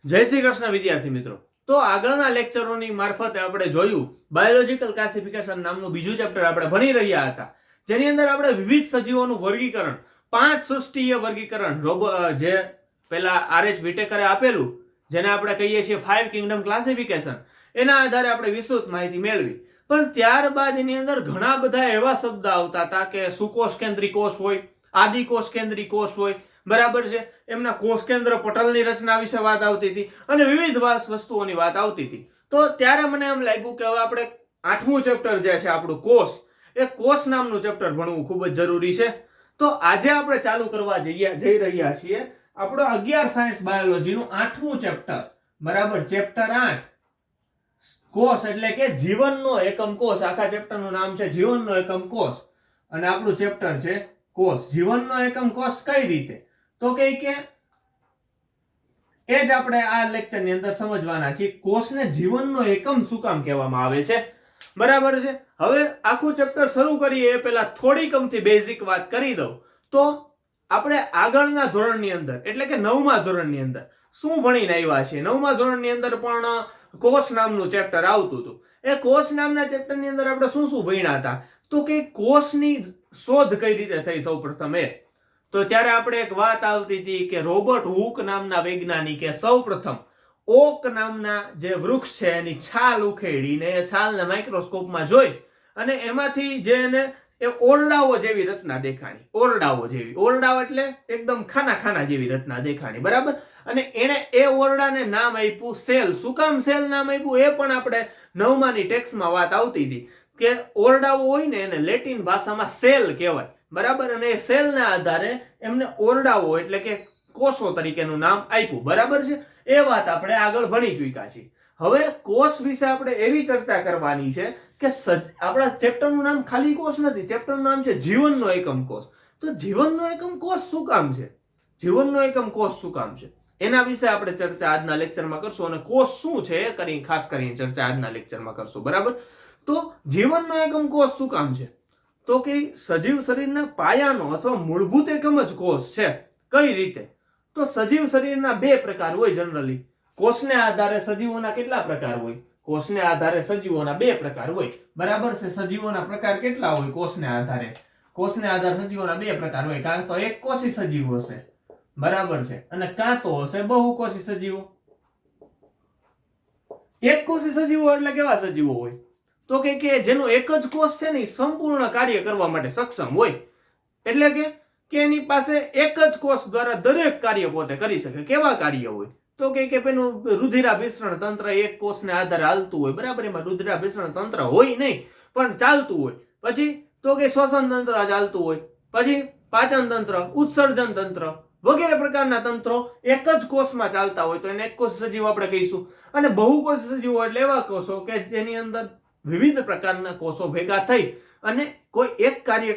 જય શ્રી કૃષ્ણ વિદ્યાર્થી મિત્રો। તો આગળના લેક્ચરોની મારફતે આપણે જોયું બાયોલોજીકલ ક્લાસિફિકેશન નામનું બીજું ચેપ્ટર આપણે ભણી રહ્યા હતા, જેની અંદર આપણે વિવિધ સજીવોનું વર્ગીકરણ, 5 સૃષ્ટિય વર્ગીકરણ જે પેલા આરએચ વિટેકરે આપેલું, જેને આપણે કહીએ છીએ 5 કિંગડમ ક્લાસિફિકેશન, એના આધારે આપણે વિસ્તૃત માહિતી મેળવી। પણ ત્યારબાદ એની અંદર ઘણા બધા એવા શબ્દ આવતા હતા કે સુકોષ કેન્દ્રી કોષ હોય, આદિકોષ કેન્દ્રી કોષ હોય, બરાબર છે, એમના કોષ કેન્દ્ર પટલની રચના વિશે વાત આવતી હતી અને વિવિધ વસ્તુઓની વાત આવતી હતી। તો ત્યારે મને એમ લાગ્યું કે હવે આપણે 8મું ચેપ્ટર જે છે આપણું કોષ, એ કોષ નામનું ચેપ્ટર ભણવું ખૂબ જ જરૂરી છે। તો આજે આપણે ચાલુ કરવા જઈ રહ્યા છીએ આપણો 11 સાયન્સ બાયોલોજીનું 8મું ચેપ્ટર, બરાબર, ચેપ્ટર 8 કોષ એટલે કે જીવનનો એકમ કોષ। આખા ચેપ્ટરનું નામ છે જીવનનો એકમ કોષ અને આપણું ચેપ્ટર છે કોષ। જીવનનો એકમ કોષ કઈ રીતે, તો કે એ જ આપણે આ લેક્ચરની અંદર સમજવાના છીએ। કોષને જીવનનો એકમ શું કામ કહેવામાં આવે છે, બરાબર છે। હવે આખું ચેપ્ટર શરૂ કરીએ એ પહેલા થોડીક અમથી બેઝિક વાત કરી દઉં તો આપણે આગળના ધોરણની અંદર એટલે કે 9મા ધોરણની અંદર શું ભણીને આવ્યા છીએ। 9મા ધોરણની અંદર પણ કોષ નામનું ચેપ્ટર આવતું હતું। એ કોષ નામના ચેપ્ટરની અંદર આપણે શું શું ભણ્યા હતા, તો કે કોષની શોધ કઈ રીતે થઈ સૌપ્રથમ એ, તો ત્યારે આપણે એક વાત આવતી હતી કે રોબર્ટ હુક નામના વૈજ્ઞાનિકે સૌપ્રથમ ઓક નામના જે વૃક્ષ છે એની છાલ ઉખેડીને એ છાલને માઇક્રોસ્કોપમાં જોઈ અને એમાંથી જે એને એ ઓરડાઓ જેવી રચના દેખાણી, ઓરડાઓ એટલે એકદમ ખાના ખાના જેવી રચના દેખાણી, બરાબર। અને એને એ ઓરડાને નામ આપ્યું સેલ। શું કામ સેલ નામ આપ્યું એ પણ આપણે 9માની ટેક્સ્ટમાં વાત આવતી હતી કે ઓરડાઓ હોય ને એને લેટિન ભાષામાં સેલ કહેવાય, બરાબર। અને એ સેલના આધારે એમને ઓરડાઓ એટલે કે કોષો તરીકેનું નામ આપ્યું, બરાબર છે। એ વાત આપણે આગળ ભણી ચૂક્યા છીએ। હવે કોષ વિશે આપણે એવી ચર્ચા કરવાની છે કે આપણા ચેપ્ટરનું નામ ખાલી કોષ નથી, ચેપ્ટરનું નામ છે જીવનનો એકમ કોષ। તો જીવનનો એકમ કોષ શું કામ છે, જીવનનો એકમ કોષ શું કામ છે, એના વિશે આપણે ચર્ચા આજના લેક્ચરમાં કરશું અને કોષ શું છે એ કરીને ખાસ કરીને ચર્ચા આજના લેક્ચરમાં કરશું, બરાબર। તો જીવનનો એકમ કોષ શું કામ છે, તો કે સજીવ શરીરના પાયાનો અથવા મૂળભૂત એકમ જ કોષ છે। કઈ રીતે, તો સજીવ શરીરના 2 પ્રકાર હોય જનરલી। કોષને આધારે સજીવોના કેટલા પ્રકાર હોય, કોષને આધારે સજીવોના 2 પ્રકાર હોય, બરાબર છે। સજીવોના પ્રકાર કેટલા હોય કોષને આધારે સજીવોના 2 પ્રકાર હોય, કાં તો એક કોષી સજીવો હશે, બરાબર છે, અને કાં તો હશે બહુકોષી સજીવો। એક કોષી સજીવો એટલે કેવા સજીવો હોય, તો કે જેનો એક જ કોષ છે ને સંપૂર્ણ કાર્ય કરવા માટે સક્ષમ હોય, એટલે કે એની પાસે એક જ કોષ દ્વારા દરેક કાર્ય પોતે કરી શકે। કેવા કાર્ય હોય, તો કે પેલું રુધિરાભિસરણ તંત્ર એક કોષને આધારે હાલતું હોય, બરાબર। એમાં રુધિરાભિસરણ તંત્ર હોય નહીં પણ ચાલતું હોય, પછી તો કે શ્વસન તંત્ર ચાલતું હોય, પછી પાચન તંત્ર, ઉત્સર્જન તંત્ર વગેરે પ્રકારના તંત્રો એક જ કોષમાં ચાલતા હોય, તો એને એક કોષ સજીવ આપણે કહીશું। અને બહુકોષી સજીવો એટલે એવા કોષો કે જેની અંદર વિવિધ પ્રકારના કોષો ભેગા થઈ અને કોઈ એક કાર્ય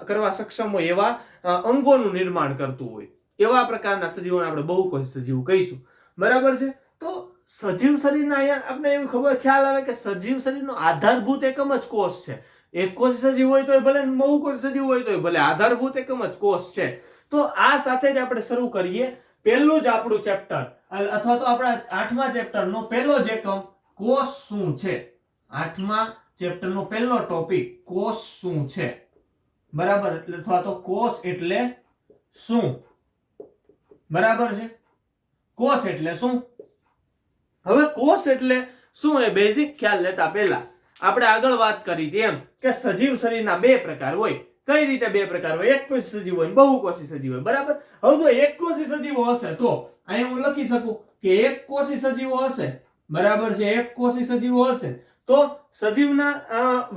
કરવા સક્ષમ હોય એવા અંગોનું નિર્માણ કરતું હોય, એવા પ્રકારના સજીવોને આપણે બહુકોષી સજીવ કહીશું, બરાબર છે। તો સજીવ શરીરના અહીંયા આપણે એવી ખ્યાલ આવે કે સજીવ શરીરનો આધારભૂત એકમ જ કોષ છે। એક કોષી સજીવ હોય તો ભલે, બહુકોષી સજીવ હોય તો ભલે, આધારભૂત એકમ જ કોષ છે। તો આ સાથે જ આપણે શરૂ કરીએ પહેલું જ આપણું ચેપ્ટર, અથવા તો આપણા 8મા ચેપ્ટરનો પહેલો જ એકમ કોષ શું છે। 8મા ચેપ્ટરનો પહેલો ટોપિક કોષ શું છે, બરાબર, અથવા તો કોષ એટલે શું, બરાબર છે। કોષ એટલે શું, હવે કોષ એટલે શું એ બેઝિક ખ્યાલ લેતા પહેલા આપણે આગળ વાત કરી હતી એમ કે સજીવ શરીરના 2 પ્રકાર હોય। કઈ રીતે 2 પ્રકાર હોય, એક કોષી સજીવ હોય, બહુકોષી સજીવ હોય, બરાબર। હવે જો એક કોષી સજીવો હશે તો અહીં હું લખી શકું કે એક કોષી સજીવો હશે, બરાબર છે, એક કોષી સજીવો હશે તો સજીવના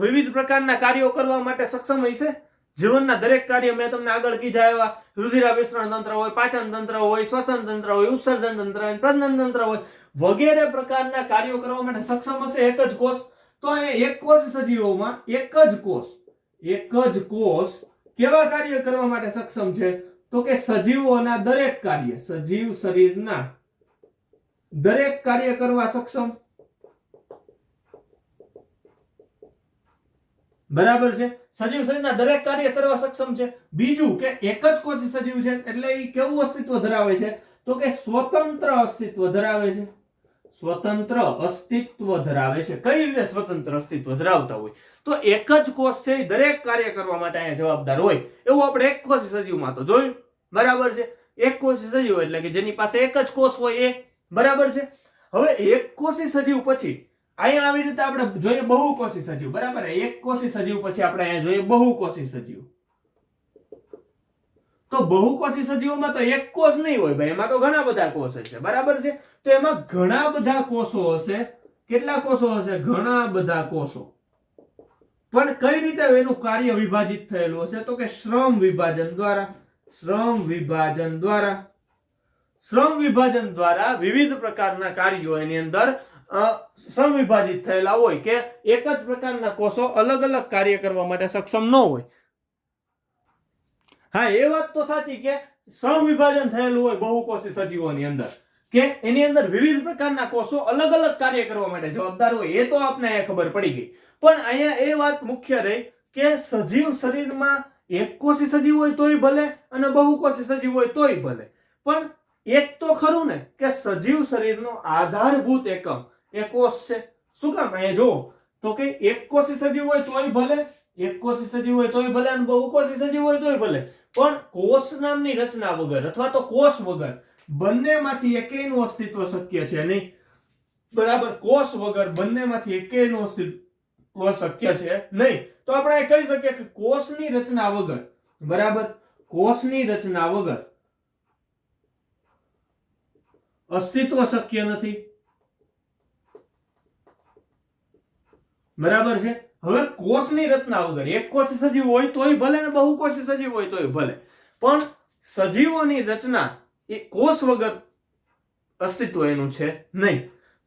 વિવિધ પ્રકારના કાર્યો કરવા માટે સક્ષમ હશે। જીવનના દરેક કાર્ય મેં તમને આગળ કીધા એવા રુધિરાભિસરણ તંત્ર હોય, પાચન તંત્ર હોય, શ્વસન તંત્ર હોય, ઉત્સર્જન તંત્ર હોય, પ્રજનન તંત્ર હોય, વગેરે પ્રકારના કાર્યો કરવા માટે સક્ષમ હશે એક જ કોષ। તો અહીંયા એક કોષ સજીવોમાં એક જ કોષ કેવા કાર્ય કરવા માટે સક્ષમ છે, તો કે સજીવોના દરેક કાર્ય, સજીવ શરીરના દરેક કાર્ય કરવા સક્ષમ, બરાબર છે। સજીવ શરીરના દરેક કાર્ય કરવા સક્ષમ છે। બીજું કે એક જ કોષી સજીવ છે એટલે એ કેવું અસ્તિત્વ ધરાવે છે, તો કે સ્વતંત્ર અસ્તિત્વ ધરાવે છે. સ્વતંત્ર અસ્તિત્વ ધરાવે છે. કઈ રીતે સ્વતંત્ર અસ્તિત્વ ધરાવતા હોય? તો એક જ કોષ છે એ દરેક કાર્ય કરવા માટે અહીંયા જવાબદાર હોય એવું આપણે એક કોષી સજીવમાં તો જોયું. બરાબર છે. એક કોષી સજીવ એટલે કે જેની પાસે એક જ કોષ હોય એ. બરાબર છે. હવે એક કોષી સજીવ પછી અહીંયા આવી રીતે આપણે જોઈએ બહુકોષી સજીવ. બરાબર. એક કોષી સજીવ પછી આપણે અહીંયા જોઈએ બહુકોષી સજીવ. તો બહુકોષી સજીવોમાં તો એક કોષ નહીં હોય ભાઈ, એમાં તો ઘણા બધા કોષ હશે. બરાબર છે. તો એમાં ઘણા બધા કોષો હશે. કેટલા કોષો હશે? ઘણા બધા કોષો. પણ કઈ રીતે એનું કાર્ય વિભાજિત થયેલું હશે? તો કે શ્રમ વિભાજન દ્વારા. શ્રમ વિભાજન દ્વારા. શ્રમ વિભાજન દ્વારા વિવિધ પ્રકારના કાર્યો એની અંદર શ્રમ વિભાજિત થયેલા હોય કે એક જ પ્રકારના કોષો અલગ અલગ કાર્ય કરવા માટે સક્ષમ ન હોય. હા, એ વાત તો સાચી કે શ્રમ વિભાજન થયેલું હોય બહુકોષી સજીવોની અંદર કે એની અંદર વિવિધ પ્રકારના કોષો અલગ અલગ કાર્ય કરવા માટે જવાબદાર હોય. એ તો આપને ખબર પડી ગઈ. પણ અહીંયા એ વાત મુખ્ય રહી કે સજીવ શરીરમાં એક કોષી સજીવ હોય તોય ભલે અને બહુકોષી સજીવ હોય તોય ભલે, પણ એક તો ખરું ને કે સજીવ શરીરનો આધારભૂત એકમ એ કોષ છે. શું કામ? અહીંયા જો તો કે એક કોષી સજીવ હોય તોય ભલે, એક કોષી સજીવ હોય તોય ભલે અને બહુકોષી સજીવ હોય તોય ભલે, પણ કોષ નામની રચના વગર અથવા તો કોષ વગર બંનેમાંથી એકેયનું અસ્તિત્વ શક્ય છે નહીં. બરાબર. કોષ વગર બંનેમાંથી એકેયનું અસ્તિત્વ શક્ય છે નહીં. તો આપણે કહી શકીએ કે કોષની રચના વગર, બરાબર, કોષની રચના વગર અસ્તિત્વ શક્ય નથી. બરાબર છે. હવે કોષની રચના વગર એક કોષી સજીવ હોય તોય ભલે ને બહુકોષી સજીવ હોય તોય ભલે, પણ સજીવોની રચના એ કોષ વગર અસ્તિત્વ એનું છે નહીં.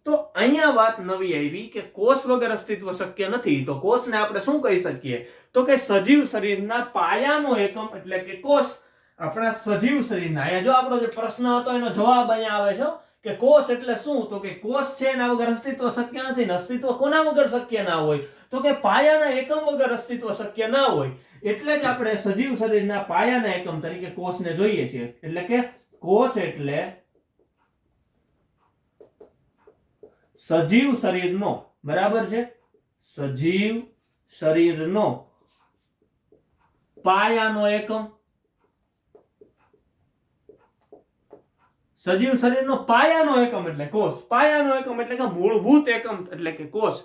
તો અહીંયા વાત નવી આવી કે કોષ વગર અસ્તિત્વ શક્ય નથી. તો કોષને આપણે શું કહી શકીએ? તો કે સજીવ શરીરના પાયાનો એકમ એટલે કે કોષ. આપણા સજીવ શરીરના અહીંયા જો આપણો જે પ્રશ્ન હતો એનો જવાબ અહીંયા આવે છે કે કોષ એટલે શું? તો કે કોષ છે એના વગર અસ્તિત્વ શક્ય નથી. અસ્તિત્વ કોના વગર શક્ય ના હોય? તો કે પાયાના એકમ વગર અસ્તિત્વ શક્ય ના હોય. એટલે જ આપણે સજીવ શરીરના પાયાના એકમ તરીકે કોષને જોઈએ છીએ. એટલે કે કોષ એટલે સજીવ શરીરનો, બરાબર છે, સજીવ શરીરનો પાયાનો એકમ. સજીવ શરીરનો પાયાનો એકમ એટલે કોષ. પાયાનો એકમ એટલે કે મૂળભૂત એકમ એટલે કે કોષ.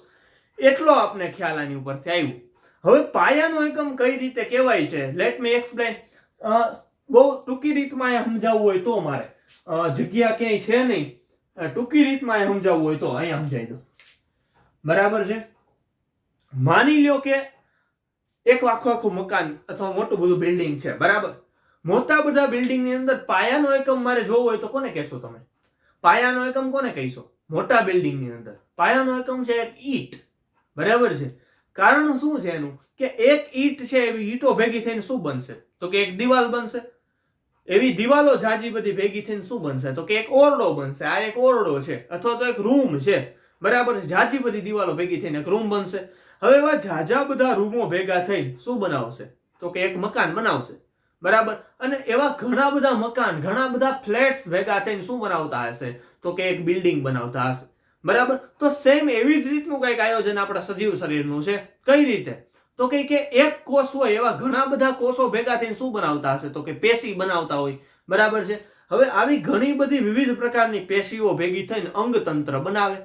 એટલો આપને ખ્યાલ આની ઉપરથી આવ્યું. હવે પાયાનો એકમ કઈ રીતે કહેવાય છે? Let me explain. બહુ ટૂંકી રીતમાં સમજાવવું હોય તો મારે જગ્યા ક્યાંય છે નહીં, ટૂંકી રીતમાં સમજાવવું હોય તો અહીંયા સમજાવી દો. બરાબર છે. માની લ્યો કે એક આખું મકાન અથવા મોટું બધું બિલ્ડિંગ છે. બરાબર. મોટા બધા બિલ્ડિંગ ની અંદર પાયાનો એકમ મારે જોવો હોય તો કોને કહેશો તમે? પાયાનો એકમ કોને કહીશો? મોટા બિલ્ડિંગ ની અંદર પાયાનો એકમ છે એક ઈંટ. બરાબર છે. કારણ શું છે એનું? કે એક ઈંટ છે એવી ઈંટો ભેગી થઈને શું બનશે? તો કે એક દિવાલ બનશે. એવી દિવાલો જાજી બધી ભેગી થઈને શું બનશે? તો કે એક ઓરડો બનશે. આ એક ઓરડો છે અથવા તો એક રૂમ છે. બરાબર છે. જાજી બધી દિવાલો ભેગી થઈને એક રૂમ બનશે. હવે એવા જાજા બધા રૂમો ભેગા થઈને શું બનાવશે? તો કે એક મકાન બનાવશે. બરાબર. અને એવા ઘણા બધા મકાન, ઘણા બધા ફ્લેટ્સ ભેગા થઈને શું બનાવતા હશે? તો કે એક બિલ્ડિંગ બનાવતા હશે. બરાબર. તો સેમ એવી જ રીતનું કઈક આયોજન આપણા સજીવ શરીરનું છે. કઈ રીતે? તો કે એક કોષ હોય એવા ઘણા બધા કોષો ભેગા થઈને શું બનાવતા હશે? તો કે પેશી બનાવતા હોય. બરાબર છે. હવે આવી ઘણી બધી વિવિધ પ્રકારની પેશીઓ ભેગી થઈને અંગતંત્ર બનાવે.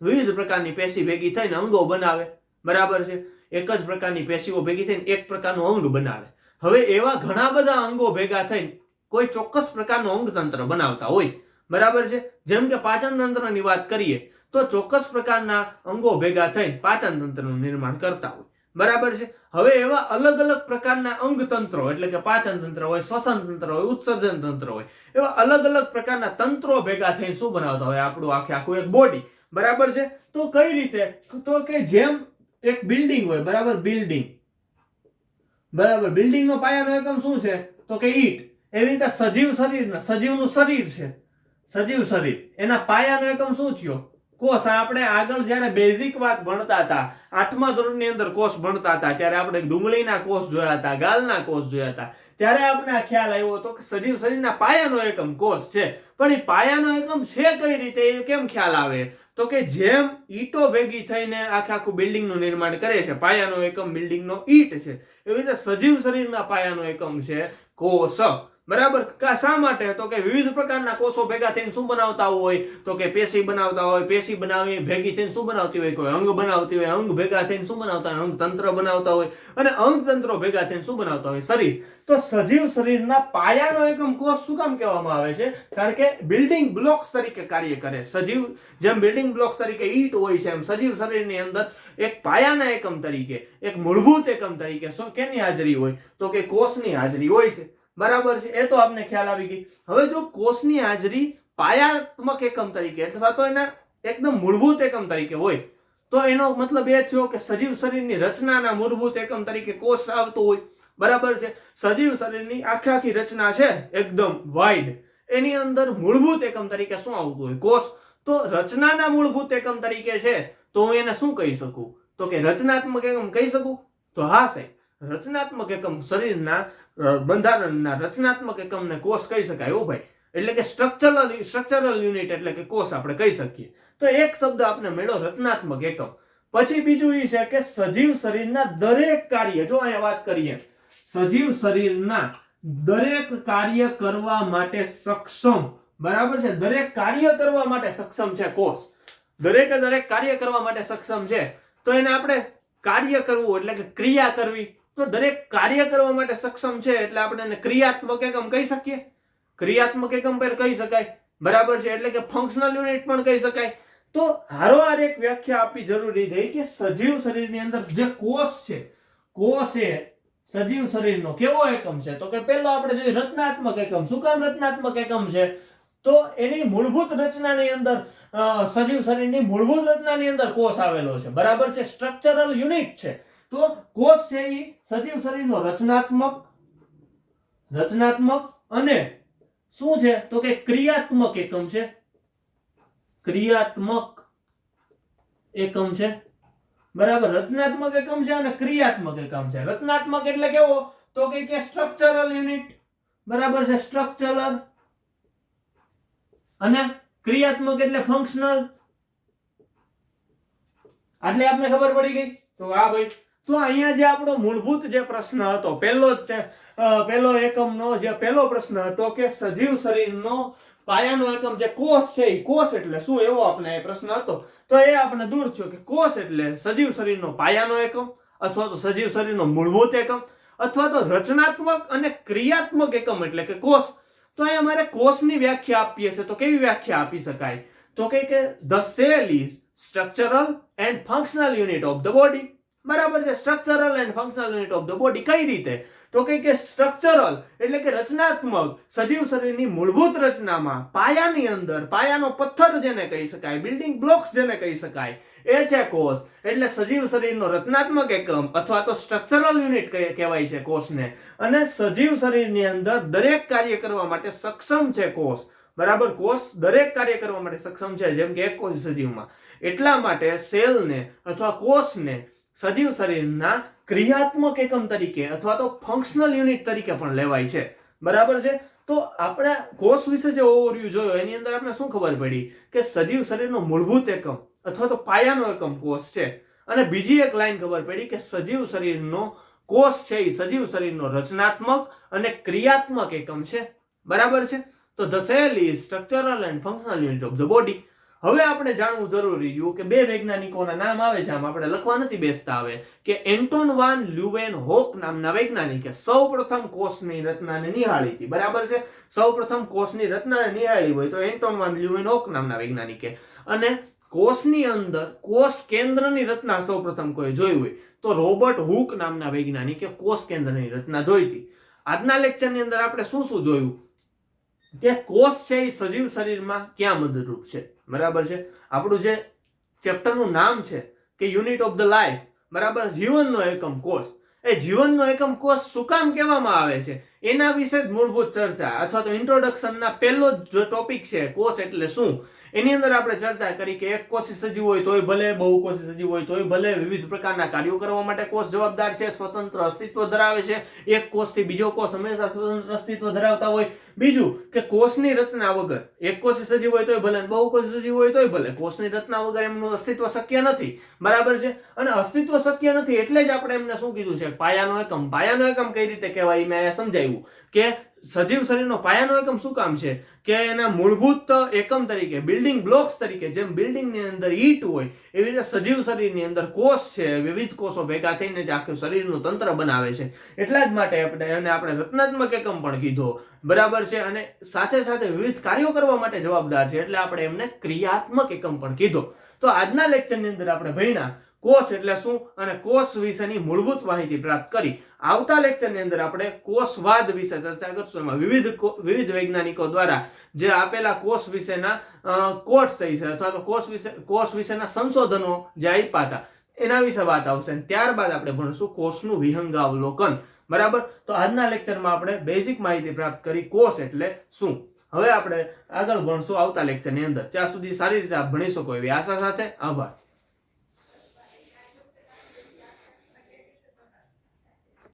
વિવિધ પ્રકારની પેશી ભેગી થઈને અંગો બનાવે. બરાબર છે. એક જ પ્રકારની પેશીઓ ભેગી થઈને એક પ્રકારનું અંગ બનાવે. હવે એવા ઘણા બધા અંગો ભેગા થઈને કોઈ ચોક્કસ પ્રકારનું અંગતંત્ર બનાવતા હોય. બરાબર છે. જેમ કે પાચન તંત્રની વાત કરીએ તો ચોક્કસ પ્રકારના અંગો ભેગા થઈને પાચન તંત્રનું નિર્માણ કરતા હોય. બરાબર છે. હવે એવા અલગ અલગ પ્રકારના અંગતંત્રો એટલે કે પાચન તંત્ર હોય, શ્વસન તંત્ર હોય, ઉત્સર્જન તંત્ર હોય, એવા અલગ અલગ પ્રકારના તંત્રો ભેગા થઈને શું બનાવતા હોય? આપણું આખું એક બોડી. બરાબર છે. તો કઈ રીતે? તો કે જેમ એક બિલ્ડિંગ હોય. બરાબર. બિલ્ડિંગ. બરાબર. બિલ્ડિંગ નો પાયાનો એકમ શું છે? તો કે ઈંટ. એવી રીતે સજીવનું શરીર છે. સજીવ શરીર એના પાયાનો એકમ શું થયો? કોષ. આપણે આગળ જયારે બેઝિક વાત ભણતા હતા, 8મા ધોરણની અંદર કોષ ભણતા હતા, ત્યારે આપણે ડુંગળીના કોષ જોયા હતા, ગાલના કોષ જોયા હતા. ત્યારે આપણે આ ખ્યાલ આવ્યો હતો કે સજીવ શરીરના પાયાનો એકમ કોષ છે. પણ એ પાયાનો એકમ છે કઈ રીતે, એ કેમ ખ્યાલ આવે? તો કે જેમ ઈંટો ભેગી થઈને આખું બિલ્ડિંગનું નિર્માણ કરે છે, પાયાનો એકમ બિલ્ડિંગનો ઈંટ છે, એવી રીતે સજીવ શરીરના પાયાનો એકમ છે કોષ. બરાબર. શા માટે? તો કે વિવિધ પ્રકારના કોષો ભેગા થઈને શું બનાવતા હોય? તો કે પેશી બનાવતા હોય. પેશી બનાવી ભેગી થઈને શું બનાવતી હોય? કોઈ અંગ બનાવતી હોય. અંગ ભેગા થઈને શું બનાવતા હોય? અંગ તંત્ર બનાવતા હોય. અને અંગ તંત્રો ભેગા થઈને શું બનાવતા હોય? શરીર. તો સજીવ શરીરના પાયાનો એકમ કોષ શું કામ કહેવામાં આવે છે? કારણ કે બિલ્ડિંગ બ્લોક્સ તરીકે કાર્ય કરે. સજીવ જેમ બિલ્ડિંગ બ્લોક્સ તરીકે ઈંટ હોય છે, એમ સજીવ શરીરની અંદર એક પાયાના એકમ તરીકે, એક મૂળભૂત એકમ તરીકે શું કેની હાજરી હોય? તો કે કોષની હાજરી હોય છે. બરાબર છે. એ તો આપને ખ્યાલ આવી ગઈ. હવે જો કોષની હાજરી પાયાત્મક એકમ તરીકે અથવા તો એના એકદમ મૂળભૂત એકમ તરીકે હોય, તો એનો મતલબ એ થયો કે સજીવ શરીરની રચનાના મૂળભૂત એકમ તરીકે કોષ આવતો હોય. બરાબર છે. સજીવ શરીરની આખી રચના છે એકદમ વાઇડ, એની અંદર મૂળભૂત એકમ તરીકે શું આવતું હોય? કોષ. તો રચનાના મૂળભૂત એકમ તરીકે છે, તો હું એને શું કહી શકું? તો કે રચનાત્મક એકમ કહી શકું? તો હા સાહેબ, રચનાત્મક એકમ શરીરના બંધારણના રચનાત્મક એકમને કોષ કહી શકાય. હો ભાઈ. એટલે કે સ્ટ્રક્ચરલ યુનિટ એટલે કે કોષ આપણે કહી શકીએ. તો એક શબ્દ આપણે મળ્યો રચનાત્મક એકમ. પછી બીજું એ છે કે સજીવ શરીરના દરેક કાર્ય, જો અહીંયા વાત કરીએ, સજીવ શરીરના દરેક કાર્ય કરવા માટે સક્ષમ, બરાબર છે, દરેક કાર્ય કરવા માટે સક્ષમ છે કોષ. દરેક કાર્ય કરવા માટે સક્ષમ છે. તો એને આપણે કાર્ય કરવું એટલે કે ક્રિયા કરવી. તો દરેક કાર્ય કરવા માટે સક્ષમ છે એટલે આપણે એને ક્રિયાત્મક એકમ કહી શકીએ. ક્રિયાત્મક એકમ પર કહી શકાય. બરાબર છે. એટલે કે ફંક્શનલ યુનિટ પણ કહી શકાય. તો હારોહાર એક વ્યાખ્યા આપવી જરૂરી થઈ કે સજીવ શરીરની અંદર જે કોષ છે, કોષ એ સજીવ શરીરનો કેવો એકમ છે? તો કે પહેલો આપણે જોઈએ રચનાત્મક એકમ. શું કામ રચનાત્મક એકમ છે? તો એની મૂળભૂત રચનાની અંદર, સજીવ શરીરની મૂળભૂત રચનાની અંદર કોષ આવેલો છે. બરાબર છે. સ્ટ્રક્ચરલ યુનિટ છે. તો કોષ છે એ સજીવ શરીરનો રચનાત્મક અને શું છે? તો કે ક્રિયાત્મક એકમ છે. ક્રિયાત્મક એકમ છે. બરાબર. રચનાત્મક એકમ છે અને ક્રિયાત્મક એકમ છે. રચનાત્મક એટલે કેવો? તો કે સ્ટ્રક્ચરલ યુનિટ. બરાબર છે. સ્ટ્રક્ચરલ. અને ક્રિયાત્મક એટલે ફંક્શનલ. આટલે આપને ખબર પડી ગઈ. તો હા ભાઈ. તો અહીંયા જે આપણો મૂળભૂત જે પ્રશ્ન હતો, પહેલો એકમનો જે પહેલો પ્રશ્ન હતો કે સજીવ શરીરનો પાયાનો એકમ જે કોષ છે, એ કોષ એટલે શું, એવો આપણે પ્રશ્ન હતો. તો એ આપણે દૂર થયો કે કોષ એટલે સજીવ શરીરનો પાયાનો એકમ, અથવા તો સજીવ શરીરનો મૂળભૂત એકમ, અથવા તો રચનાત્મક અને ક્રિયાત્મક એકમ એટલે કે કોષ. તો અહીંયા મારે કોષની વ્યાખ્યા આપીએ છે, તો કેવી વ્યાખ્યા આપી શકાય? તો કે the cell is structural and functional unit of the body. બરાબર છે. Structural and functional unit of the body. કઈ રીતે? તો કે સ્ટ્રક્ચરલ એટલે કે રચનાત્મક, સજીવ શરીરની મૂળભૂત રચનામાં પાયાની અંદર, પાયાનો પથ્થર જેને કહી શકાય, બિલ્ડિંગ બ્લોક્સ જેને કહી શકાય, એ છે કોષ. એટલે સજીવ શરીરનો રચનાત્મક એકમ અથવા તો સ્ટ્રક્ચરલ યુનિટ કહેવાય છે કોષને. અને સજીવ શરીરની અંદર દરેક કાર્ય કરવા માટે સક્ષમ છે કોષ. બરાબર. કોષ દરેક કાર્ય કરવા માટે સક્ષમ છે, જેમ કે એક કોષ સજીવમાં. એટલા માટે સેલને અથવા કોષને સજીવ શરીરના ક્રિયાત્મક એકમ તરીકે અથવા તો ફંક્શનલ યુનિટ તરીકે પણ લેવાય છે. બરાબર છે. તો આપણે કોષ વિશે જે ઓવરવ્યુ જોયો, એની અંદર આપણે શું ખબર પડી કે સજીવ શરીરનો મૂળભૂત એકમ અથવા તો પાયાનો એકમ કોષ છે. અને બીજી એક લાઈન ખબર પડી કે સજીવ શરીરનો કોષ છે એ સજીવ શરીરનો રચનાત્મક અને ક્રિયાત્મક એકમ છે. બરાબર છે. તો the cell is structural and functional unit of the body. હવે આપણે જાણવું જરૂરી છે કે બે વૈજ્ઞાનિકોના નામ આવે છે, આમ આપણે લખવા નથી બેસતા આવે, કે એન્ટોન વાન લ્યુવેનહોક નામના વૈજ્ઞાનિકે સૌપ્રથમ કોષની રચનાને નિહાળી હતી. બરાબર છે. સૌપ્રથમ કોષની રચનાને નિહાળી હોય તો એન્ટોન વાન લ્યુવેનહોક નામના વૈજ્ઞાનિકે. અને કોષની અંદર કોષ કેન્દ્રની રચના સૌપ્રથમ કોઈ જોઈ હોય તો રોબર્ટ હુક નામના વૈજ્ઞાનિકે કોષ કેન્દ્રની રચના જોઈ હતી. આજના લેક્ચરની અંદર આપણે શું શું જોયું કે કોષ છે એ સજીવ શરીરમાં ક્યાં મદદરૂપ છે. બરાબર છે. આપણું જે ચેપ્ટરનું નામ છે કે યુનિટ ઓફ ધ લાઈફ, બરાબર, જીવનનો એકમ કોષ. એ જીવનનો એકમ કોષ શું કામ કહેવામાં આવે છે એના વિશે જ મૂળભૂત ચર્ચા અથવા તો ઇન્ટ્રોડક્શનના પહેલો જ ટોપિક છે કોષ એટલે શું, એની અંદર આપણે ચર્ચા કરી કે એક કોષી સજીવ હોય તોય ભલે, બહુકોષી સજીવ હોય તોય ભલે, વિવિધ પ્રકારના કાર્યો કરવા માટે કોષ જવાબદાર છે, સ્વતંત્ર અસ્તિત્વ ધરાવે છે, એક કોષથી બીજો કોષ હંમેશા સ્વતંત્ર અસ્તિત્વ ધરાવતા હોય. બીજું કે કોષની રચના વગર એક કોષી સજીવ હોય તોય ભલે, બહુકોષી સજીવ હોય તોય ભલે, કોષની રચના વગર એમનું અસ્તિત્વ શક્ય નથી. બરાબર છે. અને અસ્તિત્વ શક્ય નથી એટલે જ આપણે એમને શું કીધું છે, પાયાનો એકમ. પાયાનો એકમ કઈ રીતે કહેવાય મેં સમજાવ્યું કે સજીવ શરીરનો પાયાનો એકમ શું કામ છે કે એના મૂળભૂત એકમ તરીકે, બિલ્ડિંગ બ્લોક્સ તરીકે, જેમ બિલ્ડિંગની અંદર ઈંટ હોય એવી રીતે સજીવ શરીરની અંદર કોષ છે, વિવિધ કોષો ભેગા થઈને જ આખું શરીરનું તંત્ર બનાવે છે. એટલા જ માટે આપણે રચનાત્મક એકમ પણ કીધો. બરાબર છે. અને સાથે સાથે વિવિધ કાર્યો કરવા માટે જવાબદાર છે એટલે આપણે એમને ક્રિયાત્મક એકમ પણ કીધો. તો આજના લેક્ચરની અંદર આપણે ભણ્યા કોષ એટલે શું અને કોષ વિશેની મૂળભૂત માહિતી પ્રાપ્ત કરી. આવતા લેક્ચરની અંદર આપણે કોષવાદ વિશે ચર્ચા કરશું. એમાં વિવિધ વૈજ્ઞાનિકો દ્વારા જે આપેલા કોષ વિશેના કોટ્સ છે અથવા તો કોષ વિશેના સંશોધનો જે આપ્યા હતા એના વિશે વાત આવશે. ત્યારબાદ આપણે ભણશું કોષનું વિહંગાવલોકન. બરાબર. તો આજના લેક્ચરમાં આપણે બેઝિક માહિતી પ્રાપ્ત કરી કોષ એટલે શું. હવે આપણે આગળ ભણશું આવતા લેક્ચરની અંદર. ત્યાં સુધી સારી રીતે આપ ભણી શકો એવી આશા સાથે. આભાર.